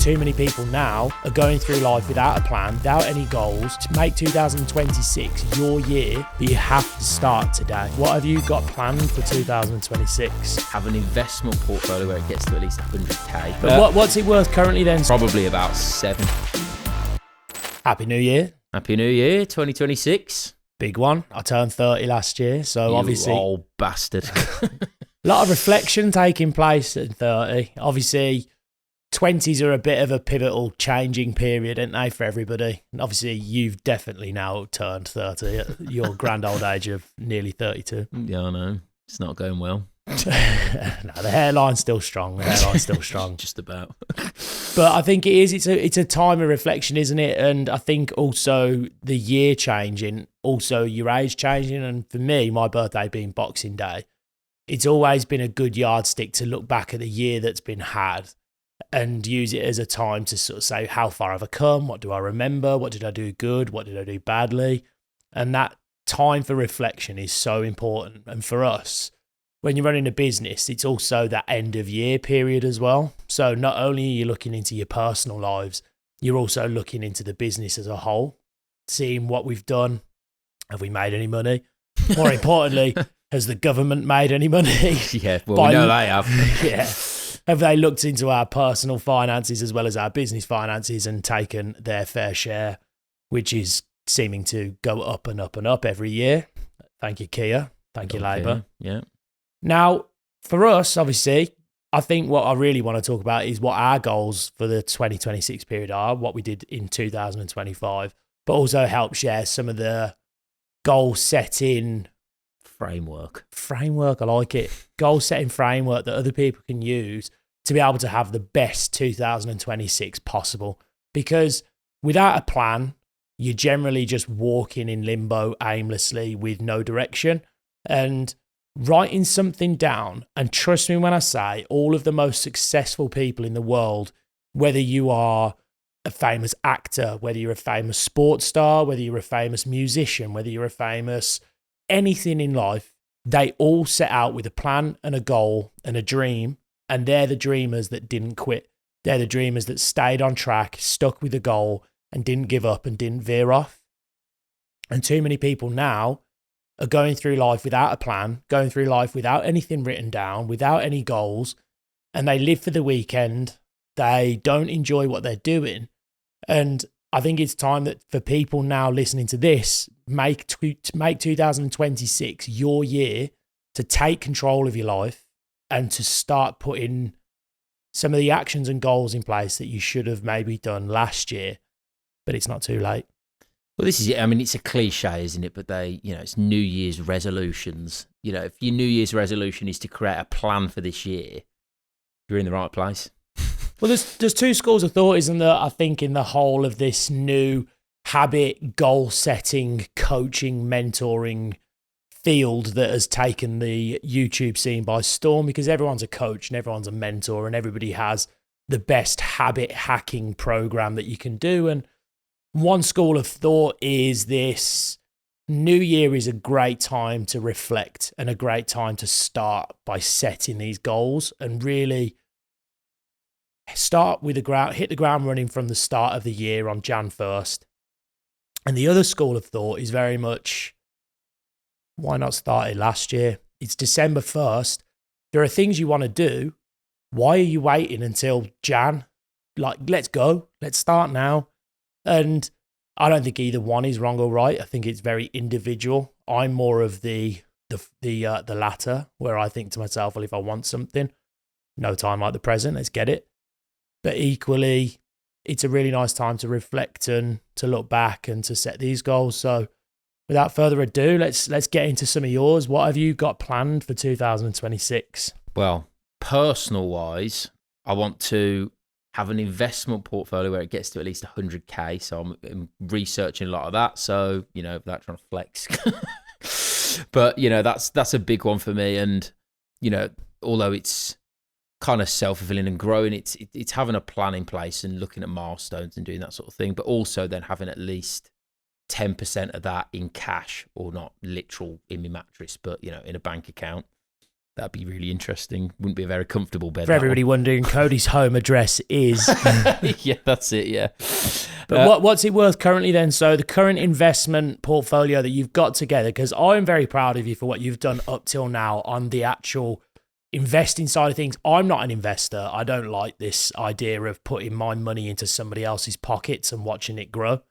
too many people now are going through life without a plan, without any goals. To make 2026 your year, but you have to start today. What have you got planned for 2026? Have an investment portfolio where it gets to at least 100k. But what's it worth currently then? Probably about 7. Happy New Year. Happy New Year, 2026. Big one. I turned 30 last year, so You obviously old bastard. a lot of reflection taking place at 30. Obviously, 20s are a bit of a pivotal changing period, aren't they, for everybody? And obviously, you've definitely now turned 30 at your grand old age of nearly 32. Yeah, I know. It's not going well. No, the hairline's still strong. Just about. But I think it is. It's a time of reflection, isn't it? And I think also the year changing, also your age changing. And for me, my birthday being Boxing Day, it's always been a good yardstick to look back at the year that's been had and use it as a time to sort of say, how far have I come? What do I remember? What did I do good? What did I do badly? And that time for reflection is so important. And for us, when you're running a business, it's also that end of year period as well. So not only are you looking into your personal lives, you're also looking into the business as a whole, seeing what we've done. Have we made any money? More importantly, has the government made any money? Yeah, well, we know they have. Yeah. Have they looked into our personal finances as well as our business finances and taken their fair share, which is seeming to go up and up and up every year? Thank you, Kia. Thank you, Labour. Yeah. Now, for us, obviously, I think what I really want to talk about is what our goals for the 2026 period are, what we did in 2025, but also help share some of the goal setting Framework, I like it. Goal setting framework that other people can use to be able to have the best 2026 possible. Because without a plan, you're generally just walking in limbo aimlessly with no direction. And writing something down, and trust me when I say, all of the most successful people in the world, whether you are a famous actor, whether you're a famous sports star, whether you're a famous musician, whether you're a famous anything in life, they all set out with a plan and a goal and a dream, and they're the dreamers that didn't quit. They're the dreamers that stayed on track, stuck with the goal, and didn't give up and didn't veer off. And too many people now are going through life without a plan, going through life without anything written down, without any goals, and they live for the weekend. They don't enjoy what they're doing. And I think it's time that for people now listening to this, make 2026 your year to take control of your life and to start putting some of the actions and goals in place that you should have maybe done last year, but it's not too late. Well, this is it. I mean, it's a cliche, isn't it? But it's New Year's resolutions. If your New Year's resolution is to create a plan for this year, you're in the right place. Well, there's two schools of thought, isn't there? I think in the whole of this new habit, goal setting, coaching, mentoring field that has taken the YouTube scene by storm, because everyone's a coach and everyone's a mentor and everybody has the best habit hacking program that you can do. And one school of thought is this: New Year is a great time to reflect and a great time to start by setting these goals and really start with hit the ground running from the start of the year on Jan 1st. And the other school of thought is very much, why not start it last year? It's December 1st. There are things you want to do. Why are you waiting until Jan? Let's go. Let's start now. And I don't think either one is wrong or right. I think it's very individual. I'm more of the latter, where I think to myself, well, if I want something, no time like the present, let's get it. But equally, it's a really nice time to reflect and to look back and to set these goals. So without further ado, let's get into some of yours. What have you got planned for 2026? Well, personal wise, I want to have an investment portfolio where it gets to at least 100k. So I'm researching a lot of that. So, without trying to flex. But, that's a big one for me. And, although it's kind of self-fulfilling and growing, it's having a plan in place and looking at milestones and doing that sort of thing, but also then having at least 10% of that in cash, or not literal in my mattress, but in a bank account. that'd be really interesting. Wouldn't be a very comfortable bed. For everybody wondering, Cody's home address is... Yeah, that's it, yeah. But what's it worth currently then? So the current investment portfolio that you've got together, because I'm very proud of you for what you've done up till now on the actual investing side of things. I'm not an investor. I don't like this idea of putting my money into somebody else's pockets and watching it grow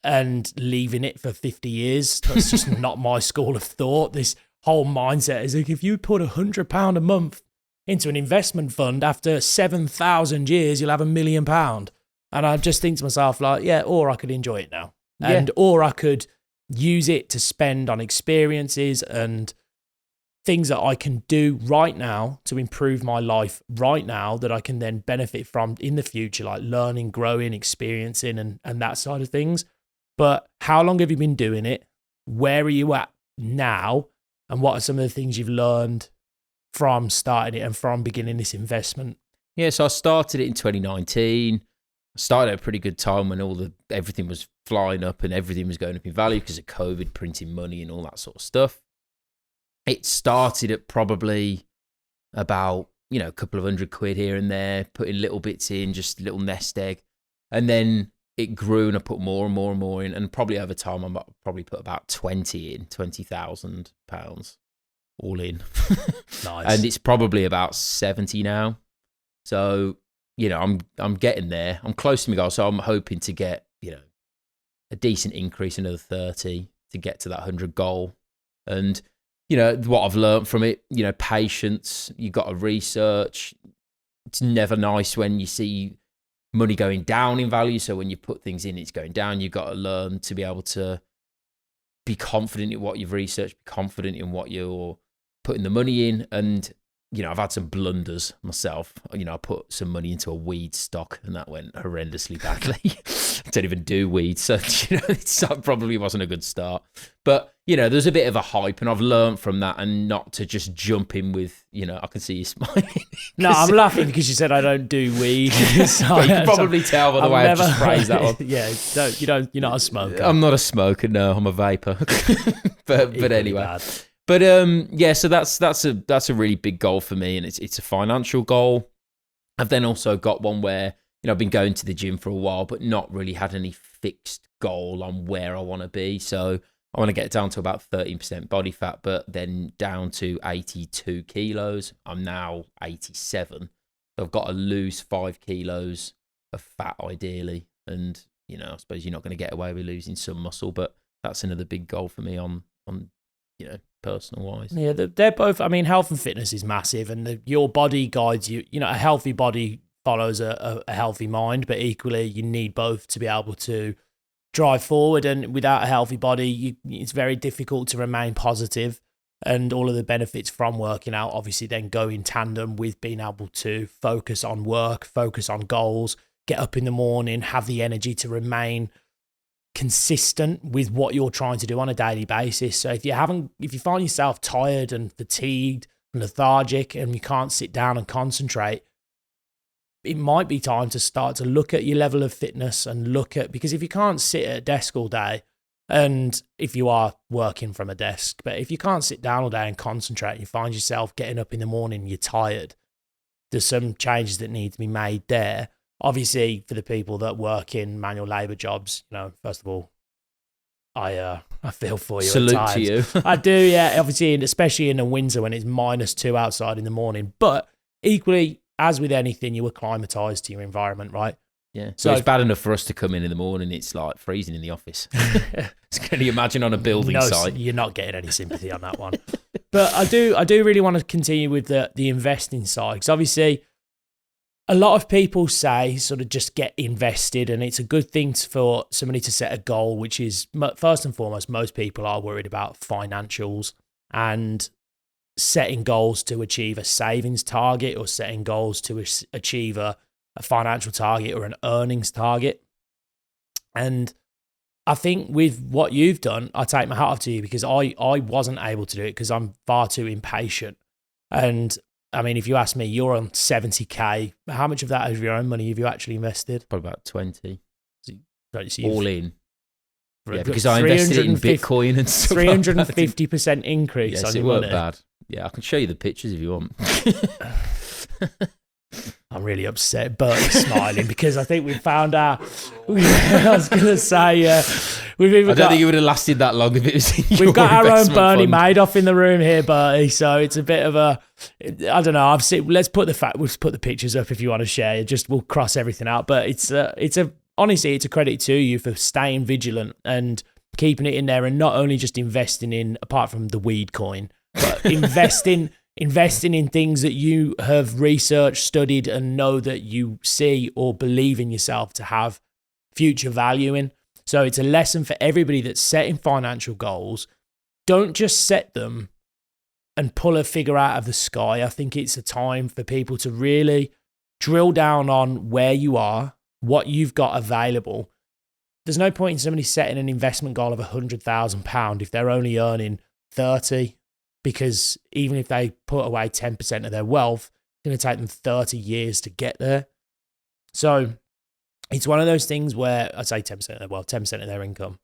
and leaving it for 50 years. That's just not my school of thought. This whole mindset is like, if you put £100 a month into an investment fund, after 7,000 years, you'll have £1 million. And I just think to myself, like, yeah, or I could enjoy it now. Or I could use it to spend on experiences and things that I can do right now to improve my life right now that I can then benefit from in the future, like learning, growing, experiencing, and that side of things. But how long have you been doing it? Where are you at now? And what are some of the things you've learned from starting it and from beginning this investment? Yeah, so I started it in 2019. I started at a pretty good time when everything was flying up and everything was going up in value because of COVID, printing money and all that sort of stuff. It started at probably about, a couple of £100 here and there, putting little bits in, just a little nest egg. And then it grew and I put more and more and more in. And probably over time, I probably put about £20,000 all in. Nice. And it's probably about 70 now. So, I'm getting there. I'm close to my goal. So I'm hoping to get, a decent increase, another 30 to get to that 100 goal. And, what I've learned from it, patience, you got to research. It's never nice when you see money going down in value. So when you put things in, it's going down. You've got to learn to be able to be confident in what you've researched, be confident in what you're putting the money in. And, I've had some blunders myself. I put some money into a weed stock and that went horrendously badly. I don't even do weeds. So, it probably wasn't a good start. But, there's a bit of a hype and I've learned from that and not to just jump in with, I can see you smiling. No, I'm laughing because you said I don't do weed. So you can probably tell by the way I've just phrased that one. Yeah, you're not a smoker. I'm not a smoker, no, I'm a vapor. but anyway. Bad. But so that's a really big goal for me, and it's a financial goal. I've then also got one where I've been going to the gym for a while, but not really had any fixed goal on where I want to be. So I want to get down to about 13% body fat, but then down to 82 kilos. I'm now 87, so I've got to lose 5 kilos of fat ideally, and I suppose you're not going to get away with losing some muscle, but that's another big goal for me on personal wise. Yeah, they're both. Health and fitness is massive, and your body guides you. A healthy body follows a healthy mind, but equally, you need both to be able to drive forward. And without a healthy body, it's very difficult to remain positive. And all of the benefits from working out obviously then go in tandem with being able to focus on work, focus on goals, get up in the morning, have the energy to remain consistent with what you're trying to do on a daily basis. So if you find yourself tired and fatigued and lethargic and you can't sit down and concentrate, it might be time to start to look at your level of fitness and because if you can't sit at a desk all day, and if you are working from a desk, but if you can't sit down all day and concentrate, you find yourself getting up in the morning, you're tired, there's some changes that need to be made there. Obviously, for the people that work in manual labour jobs, first of all, I feel for you. Salute at times. to you. I do, yeah. Obviously, especially in the winter when it's -2 outside in the morning. But equally, as with anything, you acclimatise to your environment, right? Yeah. So it's bad enough for us to come in the morning. It's like freezing in the office. Can you imagine on a building site? You're not getting any sympathy on that one. But I do really want to continue with the investing side, because obviously, a lot of people say sort of just get invested, and it's a good thing for somebody to set a goal, which is first and foremost, most people are worried about financials and setting goals to achieve a savings target or setting goals to achieve a financial target or an earnings target. And I think with what you've done, I take my hat off to you, because I wasn't able to do it because I'm far too impatient. And if you ask me, you're on 70K. How much of that of your own money have you actually invested? Probably about 20. So all in. Yeah, because I invested it in Bitcoin and stuff. 350% increase yes, on it your worked money. bad. Yeah, I can show you the pictures if you want. I'm really upset, but smiling because I think we found out. I was going to say, I don't think it would have lasted that long if it was in your we've got our own Bernie fund. Madoff in the room here, Bertie. So it's a bit of a, I don't know. Let's put the pictures up if you want to share. We'll cross everything out. But honestly, it's a credit to you for staying vigilant and keeping it in there, and not only just investing in, apart from the weed coin, but investing in things that you have researched, studied, and know that you see or believe in yourself to have future value in. So it's a lesson for everybody that's setting financial goals. Don't just set them and pull a figure out of the sky. I think it's a time for people to really drill down on where you are, what you've got available. There's no point in somebody setting an investment goal of £100,000 if they're only earning 30, because even if they put away 10% of their wealth, it's going to take them 30 years to get there. So it's one of those things where I'd say 10% of their wealth, 10% of their income.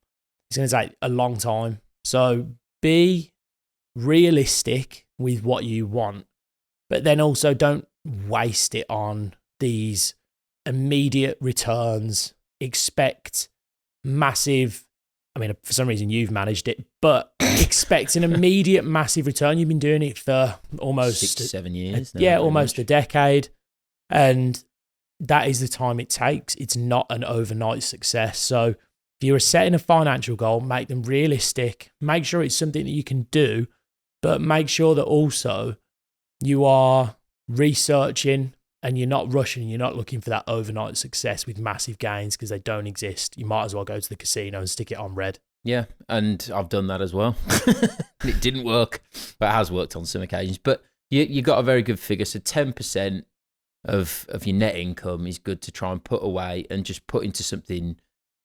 It's going to take a long time. So be realistic with what you want, but then also don't waste it on these immediate returns. Expect massive, I mean, for some reason you've managed it, but expect an immediate massive return. You've been doing it for almost 6-7 years. Almost a decade. And that is the time it takes. It's not an overnight success. So if you're setting a financial goal, make them realistic. Make sure it's something that you can do, but make sure that also you are researching and you're not rushing. You're not looking for that overnight success with massive gains, because they don't exist. You might as well go to the casino and stick it on red. Yeah, and I've done that as well. It didn't work, but it has worked on some occasions. But you got a very good figure. So 10% of your net income is good to try and put away and just put into something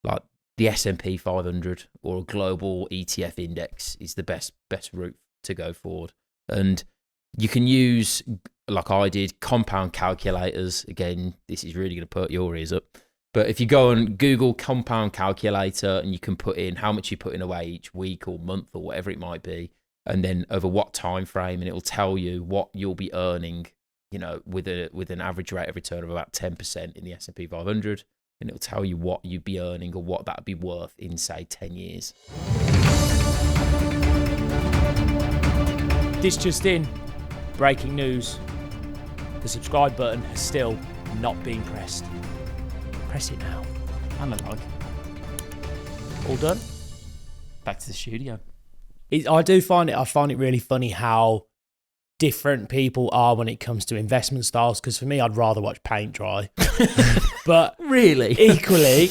like the S&P 500 or a global ETF index is the best route to go forward. And you can use, like I did, compound calculators. Again, this is really going to perk your ears up. But if you go and Google compound calculator and you can put in how much you're putting away each week or month or whatever it might be, and then over what time frame, and it will tell you what you'll be earning, you know, with an average rate of return of about 10% in the S&P 500, and it'll tell you what you'd be earning or what that'd be worth in, say, 10 years. This just in, breaking news. The subscribe button has still not been pressed. Press it now. Analog. All done? Back to the studio. I find it really funny how different people are when it comes to investment styles, because for me, I'd rather watch paint dry. But really, equally,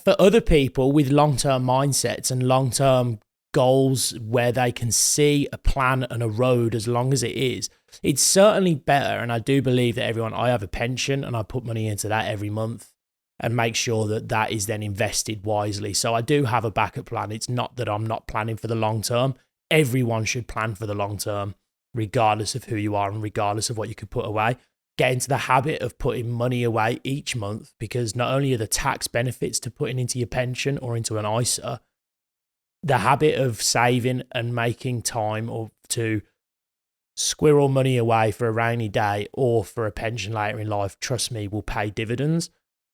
for other people with long-term mindsets and long-term goals where they can see a plan and a road as long as it is, it's certainly better. And I do believe that I have a pension and I put money into that every month and make sure that that is then invested wisely. So I do have a backup plan. It's not that I'm not planning for the long term. Everyone should plan for the long term, regardless of who you are and regardless of what you could put away. Get into the habit of putting money away each month, because not only are the tax benefits to putting into your pension or into an ISA, the habit of saving and making time or to squirrel money away for a rainy day or for a pension later in life, trust me, will pay dividends.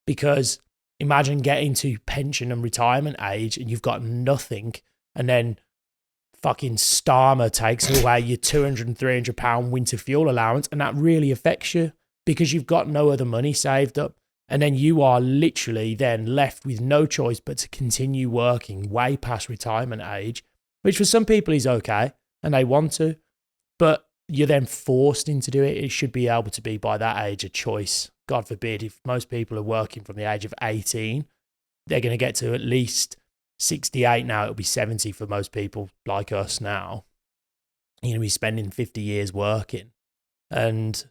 Because imagine getting to pension and retirement age and you've got nothing, and then fucking Starmer takes away your £200 and £300 winter fuel allowance, and that really affects you because you've got no other money saved up. And then you are literally then left with no choice but to continue working way past retirement age, which for some people is okay and they want to, but you're then forced into doing it. It should be able to be by that age a choice. God forbid, if most people are working from the age of 18, they're going to get to at least 68 now. It'll be 70 for most people like us now. You're going to be spending 50 years working. And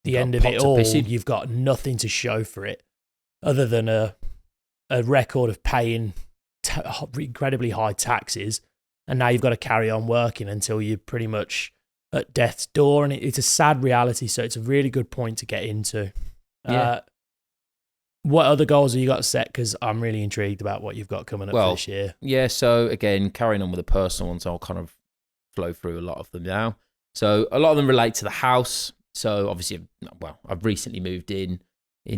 the end of it all, you've got nothing to show for it other than a record of paying incredibly high taxes. And now you've got to carry on working until you're pretty much at death's door, and it's a sad reality. So it's a really good point to get into. Yeah. What other goals have you got set? Because I'm really intrigued about what you've got coming up for this year. Yeah, so again, carrying on with the personal ones, I'll kind of flow through a lot of them now. So a lot of them relate to the house. So obviously, well, I've recently moved in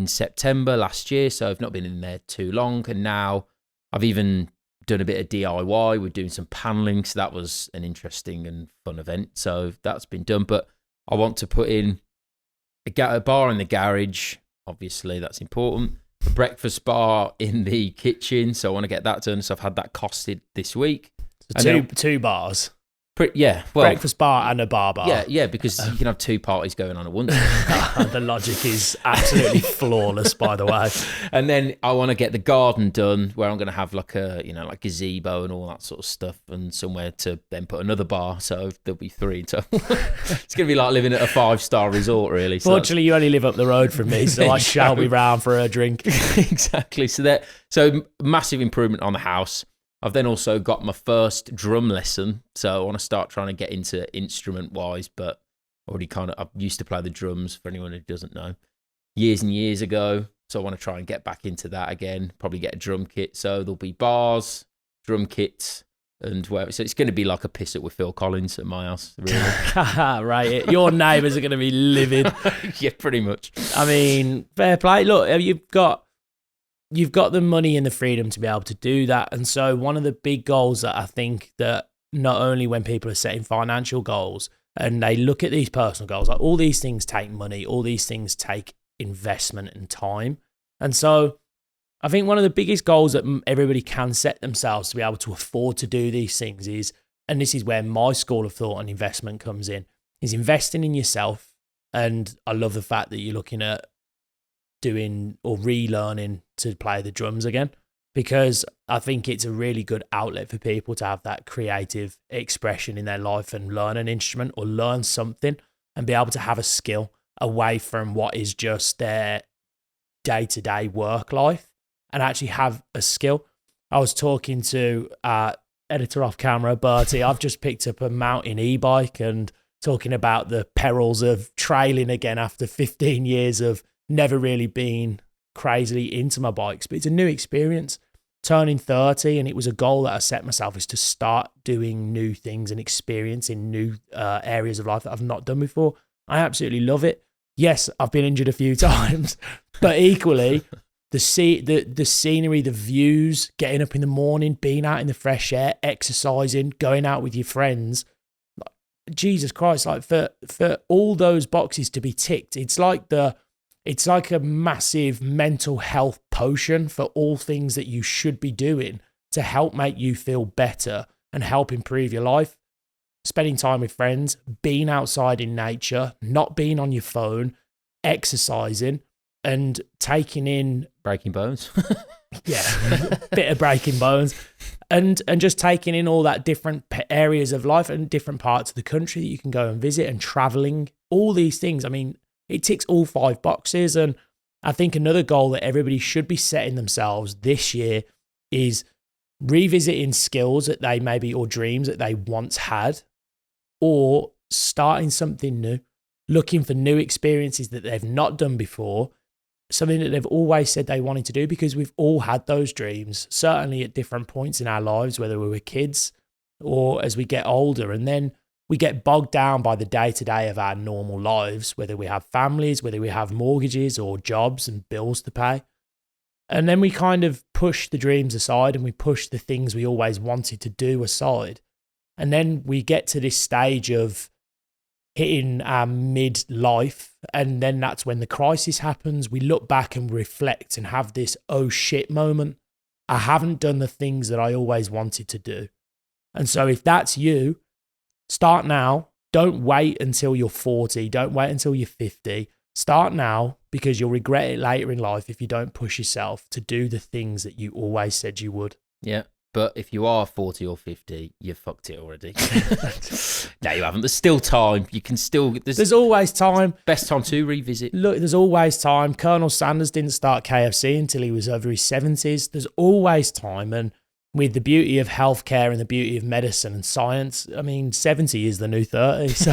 September last year, so I've not been in there too long. And now I've even done a bit of DIY. We're doing some paneling, so that was an interesting and fun event. So that's been done. But I want to put in a bar in the garage. Obviously, that's important. A breakfast bar in the kitchen, so I want to get that done. So I've had that costed this week. So two bars. Yeah, well, Breakfast bar and a bar. Yeah, because you can have two parties going on at once. The logic is absolutely flawless, by the way. And then I want to get the garden done, where I'm going to have like a gazebo and all that sort of stuff, and somewhere to then put another bar. So there'll be three. So it's going to be like living at a 5-star resort, really. So fortunately, you only live up the road from me, so I shall be round for a drink. Exactly. So massive improvement on the house. I've then also got my first drum lesson, so I want to start trying to get into instrument-wise, but I used to play the drums, for anyone who doesn't know, years and years ago, so I want to try and get back into that again, probably get a drum kit, so there'll be bars, drum kits, and whatever. So it's going to be like a piss up with Phil Collins at my house, really. Right, your neighbours are going to be livid. Yeah, pretty much. I mean, fair play. Look, you've got the money and the freedom to be able to do that. And so one of the big goals that I think that not only when people are setting financial goals and they look at these personal goals, like all these things take money, all these things take investment and time. And so I think one of the biggest goals that everybody can set themselves to be able to afford to do these things is, and this is where my school of thought on investment comes in, is investing in yourself. And I love the fact that you're looking at doing or relearning to play the drums again, because I think it's a really good outlet for people to have that creative expression in their life and learn an instrument or learn something and be able to have a skill away from what is just their day-to-day work life and actually have a skill. I was talking to editor off camera, Bertie. I've just picked up a mountain e-bike and talking about the perils of trailing again after 15 years of never really been crazily into my bikes, but it's a new experience. Turning 30, and it was a goal that I set myself, is to start doing new things and experiencing new areas of life that I've not done before. I absolutely love it. Yes, I've been injured a few times, but equally, the scenery, the views, getting up in the morning, being out in the fresh air, exercising, going out with your friends. Jesus Christ, like for all those boxes to be ticked, it's like a massive mental health potion for all things that you should be doing to help make you feel better and help improve your life. Spending time with friends, being outside in nature, not being on your phone, exercising and taking in... Breaking bones. Yeah, bit of breaking bones. And just taking in all that different areas of life and different parts of the country that you can go and visit and traveling, all these things. I mean, it ticks all 5 boxes. And I think another goal that everybody should be setting themselves this year is revisiting skills that they maybe, or dreams that they once had, or starting something new, looking for new experiences that they've not done before, something that they've always said they wanted to do, because we've all had those dreams, certainly at different points in our lives, whether we were kids or as we get older. And then we get bogged down by the day-to-day of our normal lives, whether we have families, whether we have mortgages or jobs and bills to pay. And then we kind of push the dreams aside and we push the things we always wanted to do aside. And then we get to this stage of hitting our midlife, and then that's when the crisis happens. We look back and reflect and have this oh shit moment. I haven't done the things that I always wanted to do. And so if that's you, start now. Don't wait until you're 40. Don't wait until you're 50. Start now, because you'll regret it later in life if you don't push yourself to do the things that you always said you would. Yeah. But if you are 40 or 50, you've fucked it already. No, you haven't. There's still time. You can still... There's always time. Best time to revisit. Look, there's always time. Colonel Sanders didn't start KFC until he was over his 70s. There's always time. And with the beauty of healthcare and the beauty of medicine and science, I mean, 70 is the new 30. So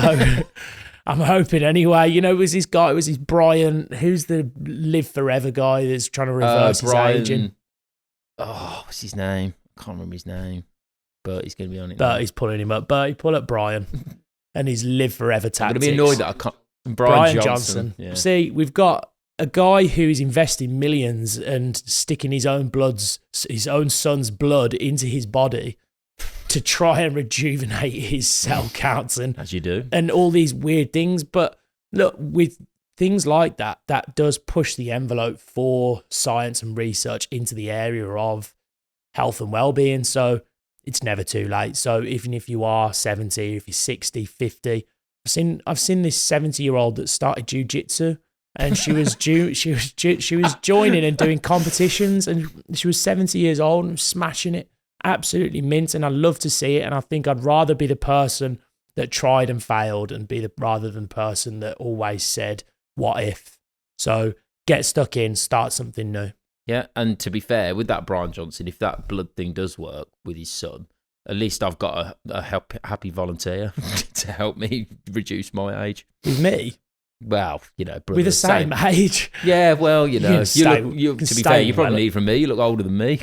I'm hoping anyway. You know, it was this Brian, who's the live forever guy that's trying to reverse his aging. Oh, what's his name? Can't remember his name, but he's going to be on it. But he's pulling him up. But he pull up Brian. and his live forever I'm tactics. going to be annoyed that I can't. Brian Johnson. Yeah. See, we've got a guy who's investing millions and sticking his own son's blood into his body to try and rejuvenate his cell counts As you do. and all these weird things. But look, with things like that, that does push the envelope for science and research into the area of health and well-being. So it's never too late. So even if you are 70, if you're 60, 50, I've seen this 70-year-old that started jiu-jitsu, and she was joining and doing competitions, and she was 70 years old and smashing it, absolutely mint. And I love to see it. And I think I'd rather be the person that tried and failed and rather than the person that always said, what if? So get stuck in, start something new. Yeah, and to be fair, with that Brian Johnson, if that blood thing does work with his son, at least I've got a happy volunteer to help me reduce my age. With me? Well, brothers. With the same age? Yeah, well, to be fair, you probably need from me. You look older than me.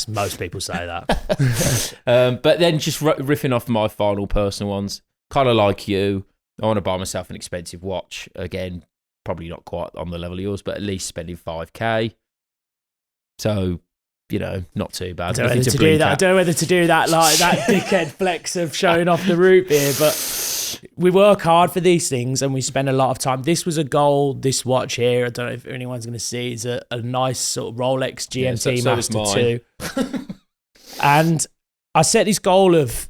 Most people say that. But then just riffing off my final personal ones, kind of like you, I want to buy myself an expensive watch. Again, probably not quite on the level of yours, but at least spending 5K. So, not too bad. I don't know whether to do that like that dickhead flex of showing off the root beer, but we work hard for these things and we spend a lot of time. This was a goal, this watch here, I don't know if anyone's going to see, it's a nice sort of Rolex GMT Master 2. And I set this goal of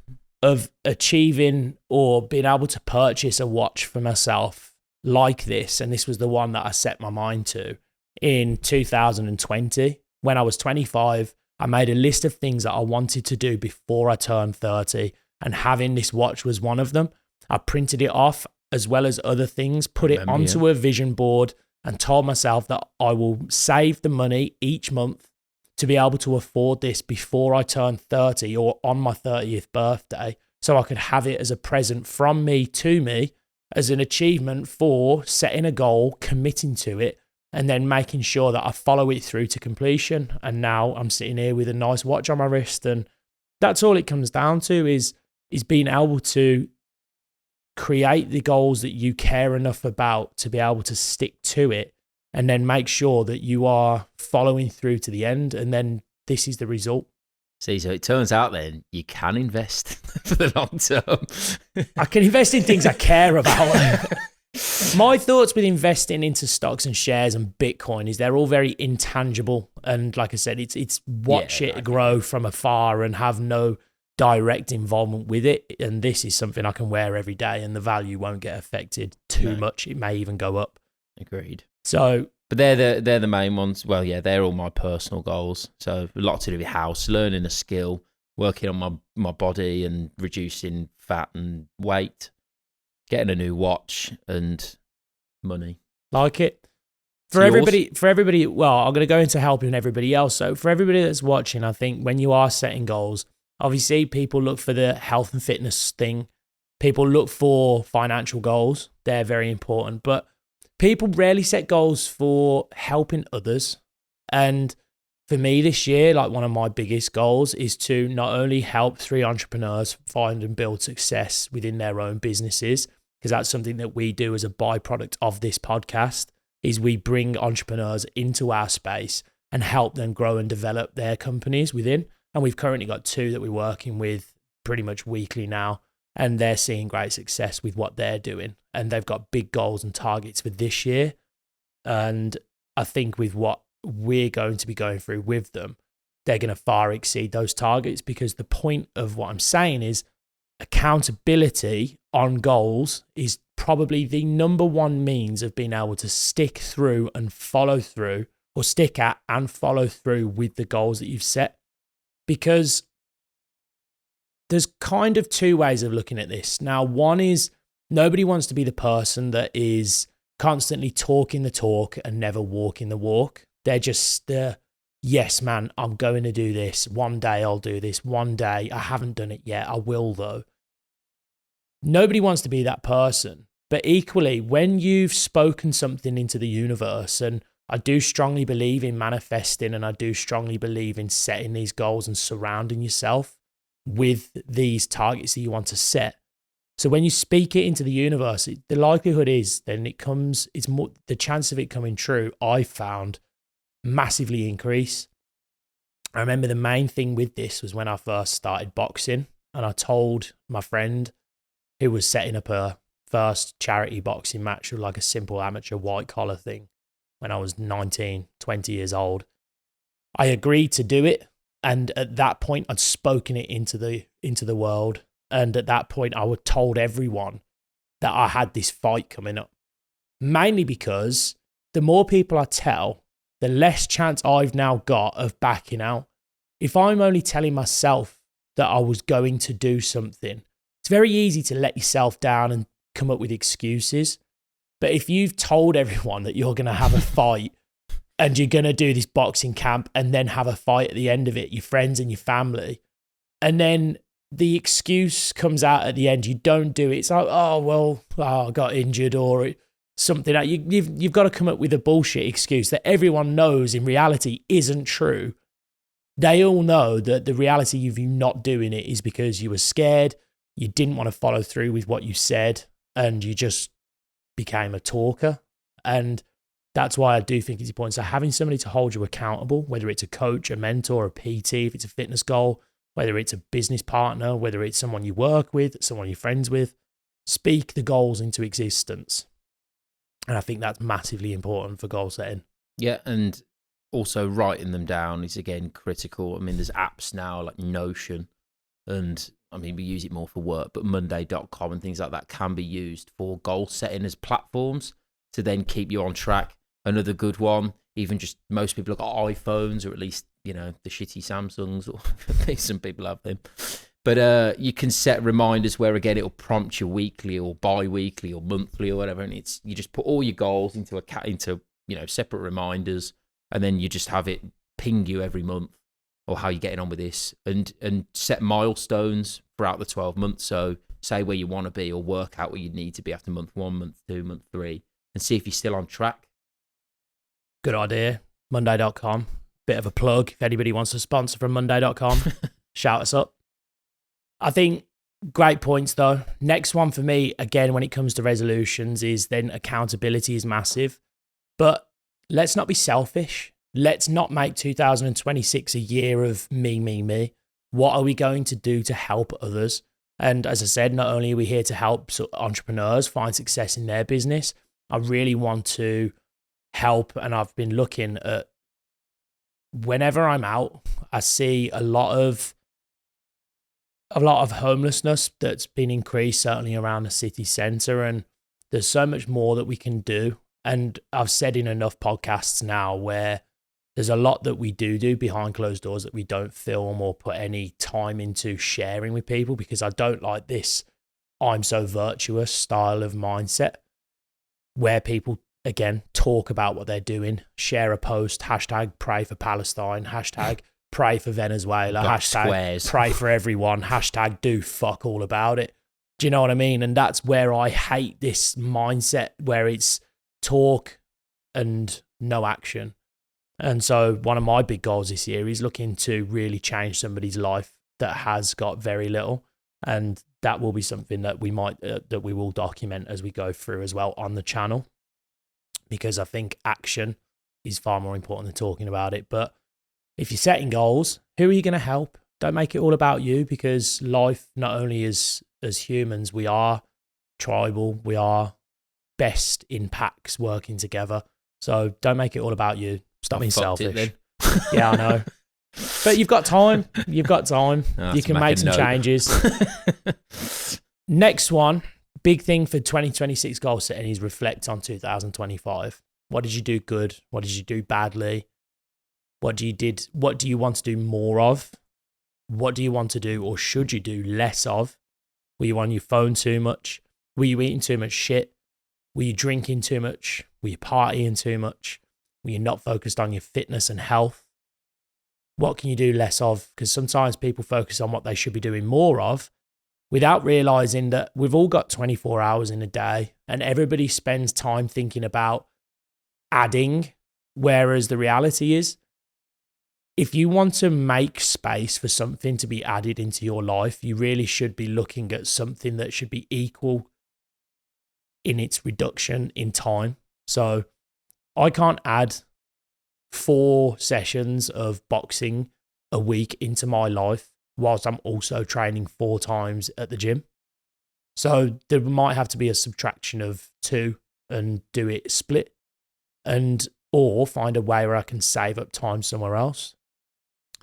achieving or being able to purchase a watch for myself like this, and this was the one that I set my mind to in 2020. When I was 25, I made a list of things that I wanted to do before I turned 30, and having this watch was one of them. I printed it off as well as other things, put it onto a vision board, and told myself that I will save the money each month to be able to afford this before I turn 30 or on my 30th birthday, so I could have it as a present from me to me as an achievement for setting a goal, committing to it, and then making sure that I follow it through to completion. And now I'm sitting here with a nice watch on my wrist, and that's all it comes down to is being able to create the goals that you care enough about to be able to stick to it, and then make sure that you are following through to the end. And then this is the result. See, so it turns out then you can invest for the long term. I can invest in things I care about. My thoughts with investing into stocks and shares and Bitcoin is they're all very intangible. And like I said, it's watch it grow from afar and have no direct involvement with it. And this is something I can wear every day and the value won't get affected too much. It may even go up. Agreed. So, but they're the main ones. Well, yeah, they're all my personal goals. So a lot to do with house, learning a skill, working on my body and reducing fat and weight, getting a new watch and money. Like it. For everybody, well, I'm going to go into helping everybody else. So for everybody that's watching, I think when you are setting goals, obviously people look for the health and fitness thing. People look for financial goals. They're very important. But people rarely set goals for helping others. And for me this year, like one of my biggest goals is to not only help 3 entrepreneurs find and build success within their own businesses, because that's something that we do as a byproduct of this podcast, is we bring entrepreneurs into our space and help them grow and develop their companies within. And we've currently got 2 that we're working with pretty much weekly now, and they're seeing great success with what they're doing. And they've got big goals and targets for this year. And I think with what we're going to be going through with them, they're going to far exceed those targets, because the point of what I'm saying is accountability on goals is probably the number one means of being able to stick through and follow through, or stick at and follow through with the goals that you've set. Because there's kind of 2 ways of looking at this. Now, one is nobody wants to be the person that is constantly talking the talk and never walking the walk. They're just yes, man, I'm going to do this. One day I'll do this. One day, I haven't done it yet. I will though. Nobody wants to be that person. But equally, when you've spoken something into the universe, and I do strongly believe in manifesting, and I do strongly believe in setting these goals and surrounding yourself with these targets that you want to set, So when you speak it into the universe, the likelihood is then it's more, the chance of it coming true, I found massively increase. I remember the main thing with this was when I first started boxing, and I told my friend who was setting up a first charity boxing match with like a simple amateur white collar thing when I was 19, 20 years old. I agreed to do it. And at that point, I'd spoken it into the world. And at that point, I would told everyone that I had this fight coming up. Mainly because the more people I tell, the less chance I've now got of backing out. If I'm only telling myself that I was going to do something, it's very easy to let yourself down and come up with excuses. But if you've told everyone that you're going to have a fight and you're going to do this boxing camp and then have a fight at the end of it, your friends and your family, and then the excuse comes out at the end, you don't do it. It's like, I got injured or something. You've got to come up with a bullshit excuse that everyone knows in reality isn't true. They all know that the reality of you not doing it is because you were scared, you didn't want to follow through with what you said, and you just became a talker. And that's why I do think it's important. So having somebody to hold you accountable, whether it's a coach, a mentor, a PT, if it's a fitness goal, whether it's a business partner, whether it's someone you work with, someone you're friends with, speak the goals into existence. And I think that's massively important for goal setting. Yeah, and also writing them down is, again, critical. I mean, there's apps now like Notion, and I mean, we use it more for work, but Monday.com and things like that can be used for goal setting as platforms to then keep you on track. Another good one, even just most people have got iPhones, or at least, you know, the shitty Samsungs, or some people have them. But you can set reminders where, again, it'll prompt you weekly or bi-weekly or monthly or whatever. And you just put all your goals into separate reminders, and then you just have it ping you every month, or how you're getting on with this, and set milestones throughout the 12 months. So say where you want to be, or work out where you need to be after month 1, month 2, month 3, and see if you're still on track. Good idea. Monday.com. Bit of a plug. If anybody wants to sponsor from Monday.com, shout us up. I think great points though. Next one for me, again, when it comes to resolutions, is then accountability is massive. But let's not be selfish. Let's not make 2026 a year of me. What are we going to do to help others? And as I said, not only are we here to help entrepreneurs find success in their business, I really want to help. And I've been looking at, whenever I'm out, I see a lot of homelessness that's been increased, certainly around the city centre. And there's so much more that we can do. And I've said in enough podcasts now where there's a lot that we do behind closed doors that we don't film or put any time into sharing with people, because I don't like this I'm so virtuous style of mindset where people, again, talk about what they're doing, share a post, hashtag pray for Palestine, hashtag pray for Venezuela, hashtag squares. Pray for everyone, hashtag do fuck all about it. Do you know what I mean? And that's where I hate this mindset where it's talk and no action. And so one of my big goals this year is looking to really change somebody's life that has got very little. And that will be something that we will document as we go through as well on the channel, because I think action is far more important than talking about it. But if you're setting goals, who are you going to help? Don't make it all about you, because life, not only as humans, we are tribal, we are best in packs working together. So don't make it all about you. Stop being selfish. Yeah, I know. But you've got time. You've got time. You can make some changes. Next one, big thing for 2026 goal setting is reflect on 2025. What did you do good? What did you do badly? What do you want to do more of? What do you want to do or should you do less of? Were you on your phone too much? Were you eating too much shit? Were you drinking too much? Were you partying too much? Were you not focused on your fitness and health? What can you do less of? Because sometimes people focus on what they should be doing more of without realizing that we've all got 24 hours in a day, and everybody spends time thinking about adding, whereas the reality is if you want to make space for something to be added into your life, you really should be looking at something that should be equal in its reduction in time. So I can't add 4 sessions of boxing a week into my life whilst I'm also training 4 times at the gym. So there might have to be a subtraction of 2 and do it split, and or find a way where I can save up time somewhere else.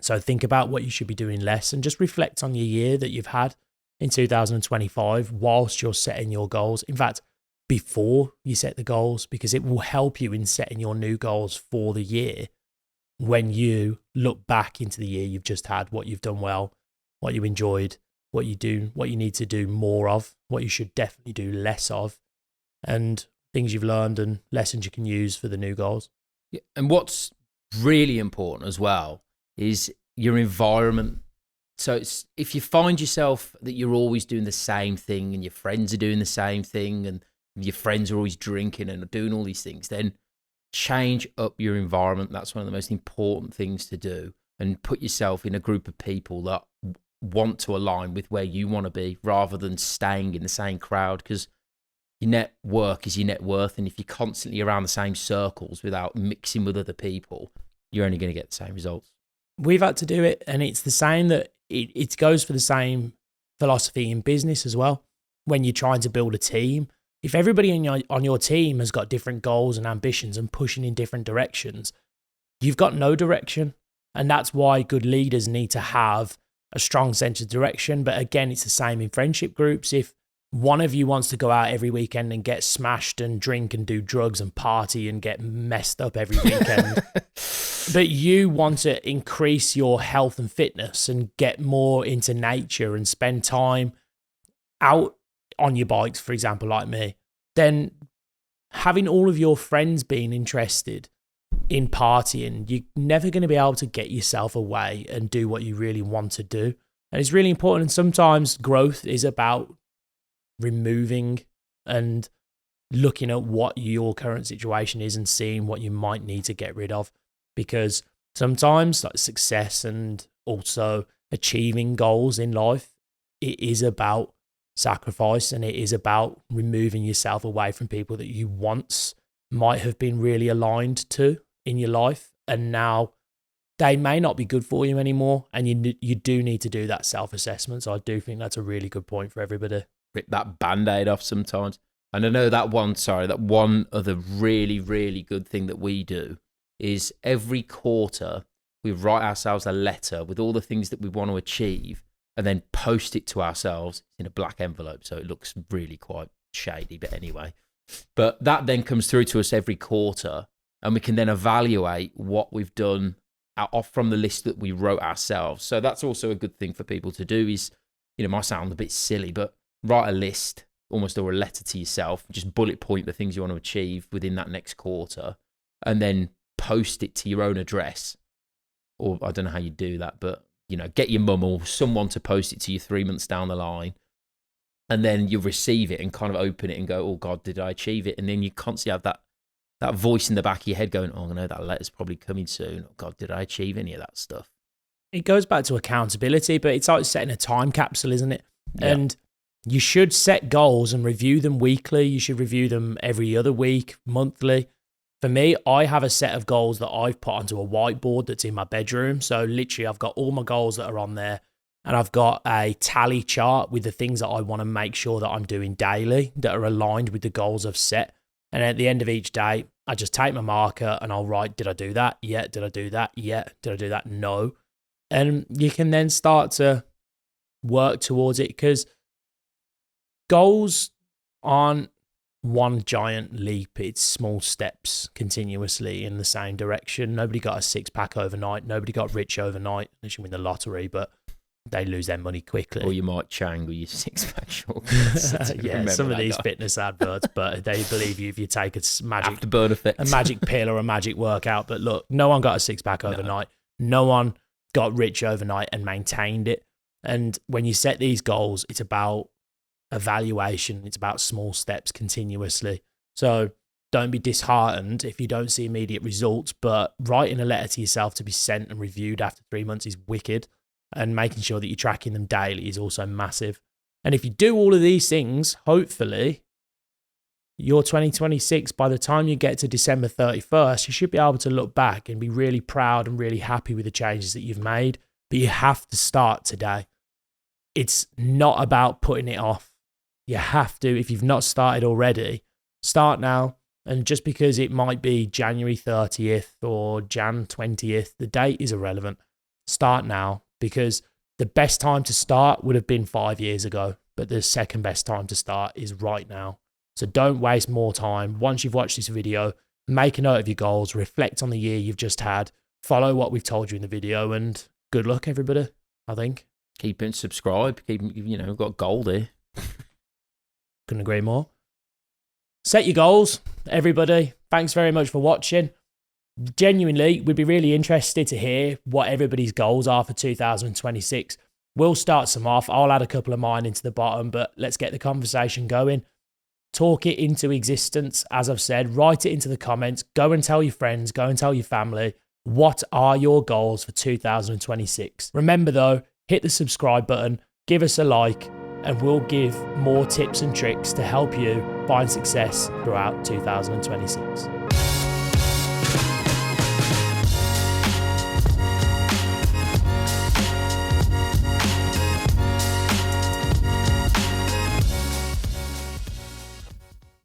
So think about what you should be doing less and just reflect on your year that you've had in 2025 whilst you're setting your goals. In fact, before you set the goals, because it will help you in setting your new goals for the year when you look back into the year you've just had, what you've done well, what you enjoyed, what you need to do more of, what you should definitely do less of, and things you've learned and lessons you can use for the new goals. Yeah, and what's really important as well is your environment. So if you find yourself that you're always doing the same thing and your friends are doing the same thing and your friends are always drinking and doing all these things, then change up your environment. That's one of the most important things to do, and put yourself in a group of people that want to align with where you want to be rather than staying in the same crowd, because your network is your net worth. And if you're constantly around the same circles without mixing with other people, you're only going to get the same results. We've had to do it, and it's the same that it goes for the same philosophy in business as well. When you're trying to build a team, if everybody on your team has got different goals and ambitions and pushing in different directions, you've got no direction. And that's why good leaders need to have a strong sense of direction. But again, it's the same in friendship groups. If one of you wants to go out every weekend and get smashed and drink and do drugs and party and get messed up every weekend, but you want to increase your health and fitness and get more into nature and spend time out on your bikes, for example, like me, then having all of your friends being interested in partying, you're never going to be able to get yourself away and do what you really want to do. And it's really important. And sometimes growth is about removing and looking at what your current situation is and seeing what you might need to get rid of. Because sometimes like success and also achieving goals in life, it is about sacrifice, and it is about removing yourself away from people that you once might have been really aligned to in your life, and now they may not be good for you anymore, and you do need to do that self-assessment. So I do think that's a really good point for everybody. Rip that band-aid off sometimes. And I know that one other really, really good thing that we do is every quarter we write ourselves a letter with all the things that we want to achieve, and then post it to ourselves in a black envelope. So it looks really quite shady, but anyway. But that then comes through to us every quarter, and we can then evaluate what we've done off from the list that we wrote ourselves. So that's also a good thing for people to do is, it might sound a bit silly, but write a list, almost, or a letter to yourself, just bullet point the things you want to achieve within that next quarter, and then post it to your own address. Or I don't know how you do that, but get your mum or someone to post it to you 3 months down the line, and then you receive it and kind of open it and go, oh God, did I achieve it? And then you constantly have that voice in the back of your head going, oh no, that letter's probably coming soon. Oh God, did I achieve any of that stuff? It goes back to accountability, but it's like setting a time capsule, isn't it? Yeah. And you should set goals and review them weekly. You should review them every other week, monthly. For me, I have a set of goals that I've put onto a whiteboard that's in my bedroom. So literally, I've got all my goals that are on there, and I've got a tally chart with the things that I want to make sure that I'm doing daily that are aligned with the goals I've set. And at the end of each day, I just take my marker and I'll write, did I do that? Yeah. Did I do that? Yeah. Did I do that? No. And you can then start to work towards it, because goals aren't one giant leap. It's small steps continuously in the same direction. Nobody got a 6-pack overnight. Nobody got rich overnight unless you win the lottery, but they lose their money quickly. Or you might changle your 6-pack shortcuts. Yeah, some of these fitness adverts, but they believe you if you take a magic afterburn effect, a magic pill or a magic workout. But look, no one got a 6-pack overnight. No one got rich overnight and maintained it. And when you set these goals, it's about evaluation. It's about small steps continuously. So don't be disheartened if you don't see immediate results, but writing a letter to yourself to be sent and reviewed after 3 months is wicked. And making sure that you're tracking them daily is also massive. And if you do all of these things, hopefully, your 2026, by the time you get to December 31st, you should be able to look back and be really proud and really happy with the changes that you've made. But you have to start today. It's not about putting it off. You have to, if you've not started already, start now. And just because it might be January 30th or Jan 20th, the date is irrelevant. Start now, because the best time to start would have been 5 years ago, but the second best time to start is right now. So don't waste more time. Once you've watched this video, make a note of your goals, reflect on the year you've just had, follow what we've told you in the video, and good luck, everybody, I think. Keep it, subscribe, we've got gold here. Couldn't agree more. Set your goals, everybody. Thanks very much for watching. Genuinely, we'd be really interested to hear what everybody's goals are for 2026. We'll start some off. I'll add a couple of mine into the bottom, but let's get the conversation going. Talk it into existence. As I've said, write it into the comments. Go and tell your friends. Go and tell your family. What are your goals for 2026? Remember though, hit the subscribe button, give us a like, and we'll give more tips and tricks to help you find success throughout 2026.